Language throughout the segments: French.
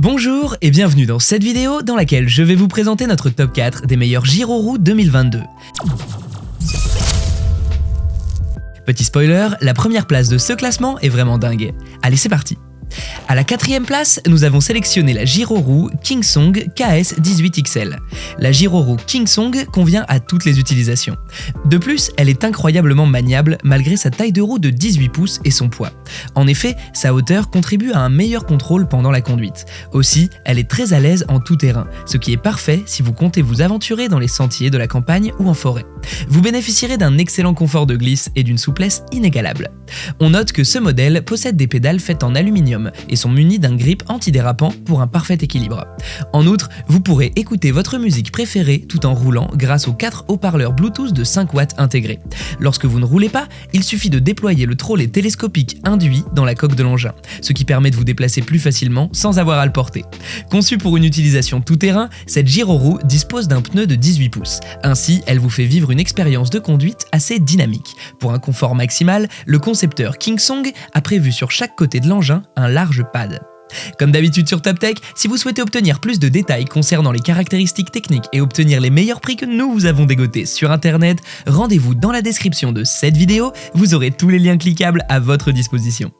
Bonjour et bienvenue dans cette vidéo dans laquelle je vais vous présenter notre top 4 des meilleurs gyroroues 2022. Petit spoiler, la première place de ce classement est vraiment dingue. Allez, c'est parti! À la quatrième place, nous avons sélectionné la gyroroue Kingsong KS18XL. La gyroroue Kingsong convient à toutes les utilisations. De plus, elle est incroyablement maniable malgré sa taille de roue de 18 pouces et son poids. En effet, sa hauteur contribue à un meilleur contrôle pendant la conduite. Aussi, elle est très à l'aise en tout terrain, ce qui est parfait si vous comptez vous aventurer dans les sentiers de la campagne ou en forêt. Vous bénéficierez d'un excellent confort de glisse et d'une souplesse inégalable. On note que ce modèle possède des pédales faites en aluminium et sont munis d'un grip antidérapant pour un parfait équilibre. En outre, vous pourrez écouter votre musique préférée tout en roulant grâce aux 4 haut-parleurs Bluetooth de 5 watts intégrés. Lorsque vous ne roulez pas, il suffit de déployer le trolley télescopique induit dans la coque de l'engin, ce qui permet de vous déplacer plus facilement sans avoir à le porter. Conçue pour une utilisation tout-terrain, cette gyroroue dispose d'un pneu de 18 pouces. Ainsi, elle vous fait vivre une expérience de conduite assez dynamique. Pour un confort maximal, le concepteur Kingsong a prévu sur chaque côté de l'engin un large pad. Comme d'habitude sur TopTech, si vous souhaitez obtenir plus de détails concernant les caractéristiques techniques et obtenir les meilleurs prix que nous vous avons dégotés sur internet, rendez-vous dans la description de cette vidéo, vous aurez tous les liens cliquables à votre disposition.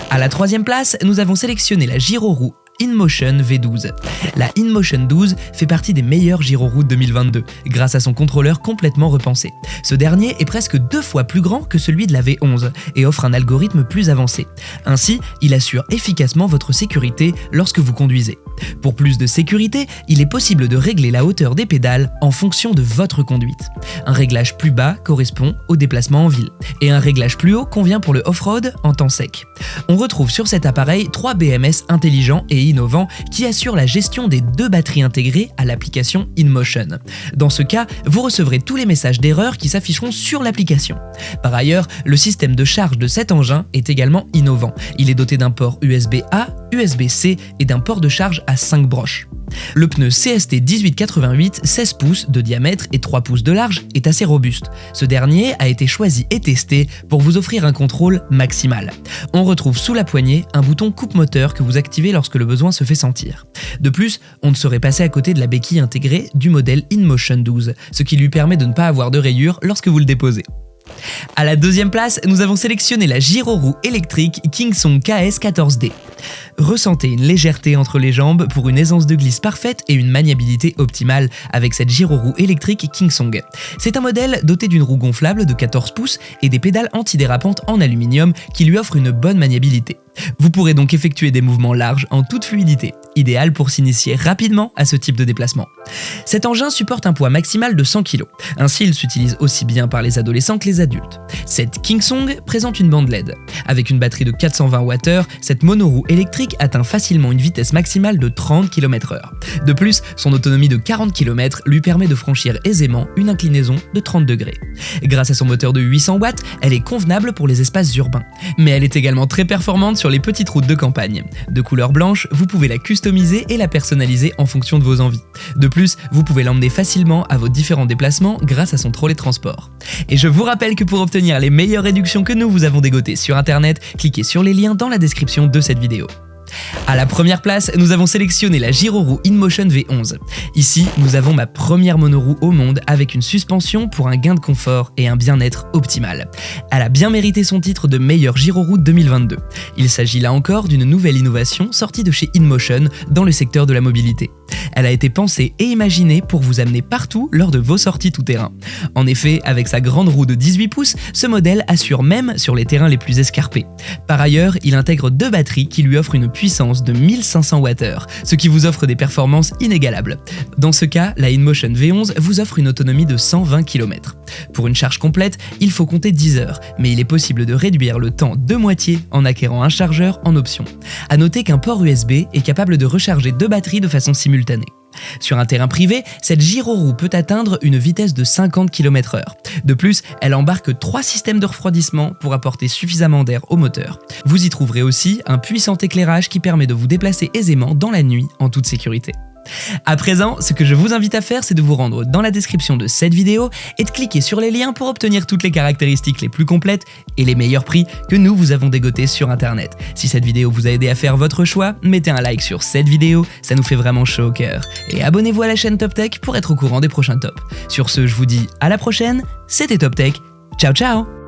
À la troisième place, nous avons sélectionné la gyroroue InMotion V12. La InMotion 12 fait partie des meilleurs gyroroues 2022 grâce à son contrôleur complètement repensé. Ce dernier est presque 2 fois plus grand que celui de la V11 et offre un algorithme plus avancé. Ainsi, il assure efficacement votre sécurité lorsque vous conduisez. Pour plus de sécurité, il est possible de régler la hauteur des pédales en fonction de votre conduite. Un réglage plus bas correspond au déplacement en ville et un réglage plus haut convient pour le off-road en temps sec. On retrouve sur cet appareil 3 BMS intelligents et innovants qui assurent la gestion des 2 batteries intégrées à l'application InMotion. Dans ce cas, vous recevrez tous les messages d'erreur qui s'afficheront sur l'application. Par ailleurs, le système de charge de cet engin est également innovant. Il est doté d'un port USB-A, USB-C et d'un port de charge à 5 broches. Le pneu CST 1888 16 pouces de diamètre et 3 pouces de large est assez robuste. Ce dernier a été choisi et testé pour vous offrir un contrôle maximal. On retrouve sous la poignée un bouton coupe-moteur que vous activez lorsque le besoin se fait sentir. De plus, on ne saurait passer à côté de la béquille intégrée du modèle InMotion 12, ce qui lui permet de ne pas avoir de rayures lorsque vous le déposez. À la deuxième place, nous avons sélectionné la gyroroue électrique Kingsong KS14D. Ressentez une légèreté entre les jambes pour une aisance de glisse parfaite et une maniabilité optimale avec cette gyroroue électrique Kingsong. C'est un modèle doté d'une roue gonflable de 14 pouces et des pédales antidérapantes en aluminium qui lui offrent une bonne maniabilité. Vous pourrez donc effectuer des mouvements larges en toute fluidité, idéal pour s'initier rapidement à ce type de déplacement. Cet engin supporte un poids maximal de 100 kg, ainsi il s'utilise aussi bien par les adolescents que les adultes. Cette Kingsong présente une bande LED. Avec une batterie de 420 Wh, cette monoroue électrique atteint facilement une vitesse maximale de 30 km/h. De plus, son autonomie de 40 km lui permet de franchir aisément une inclinaison de 30 degrés. Grâce à son moteur de 800 watts, elle est convenable pour les espaces urbains. Mais elle est également très performante sur les petites routes de campagne. De couleur blanche, vous pouvez la customiser et la personnaliser en fonction de vos envies. De plus, vous pouvez l'emmener facilement à vos différents déplacements grâce à son trolley transport. Et je vous rappelle que pour obtenir les meilleures réductions que nous vous avons dégotées sur internet, cliquez sur les liens dans la description de cette vidéo. À la première place, nous avons sélectionné la gyroroue InMotion V11. Ici, nous avons ma première monoroue au monde avec une suspension pour un gain de confort et un bien-être optimal. Elle a bien mérité son titre de meilleure gyroroue 2022. Il s'agit là encore d'une nouvelle innovation sortie de chez InMotion dans le secteur de la mobilité. Elle a été pensée et imaginée pour vous amener partout lors de vos sorties tout-terrain. En effet, avec sa grande roue de 18 pouces, ce modèle assure même sur les terrains les plus escarpés. Par ailleurs, il intègre 2 batteries qui lui offrent une puissance de 1500 Wh, ce qui vous offre des performances inégalables. Dans ce cas, la InMotion V11 vous offre une autonomie de 120 km. Pour une charge complète, il faut compter 10 heures, mais il est possible de réduire le temps de moitié en acquérant un chargeur en option. À noter qu'un port USB est capable de recharger 2 batteries de façon simultanée. Sur un terrain privé, cette gyroroue peut atteindre une vitesse de 50 km/h. De plus, elle embarque 3 systèmes de refroidissement pour apporter suffisamment d'air au moteur. Vous y trouverez aussi un puissant éclairage qui permet de vous déplacer aisément dans la nuit en toute sécurité. À présent, ce que je vous invite à faire, c'est de vous rendre dans la description de cette vidéo et de cliquer sur les liens pour obtenir toutes les caractéristiques les plus complètes et les meilleurs prix que nous vous avons dégotés sur internet. Si cette vidéo vous a aidé à faire votre choix, mettez un like sur cette vidéo, ça nous fait vraiment chaud au cœur. Et abonnez-vous à la chaîne Top Tech pour être au courant des prochains tops. Sur ce, je vous dis à la prochaine, c'était Top Tech, ciao ciao!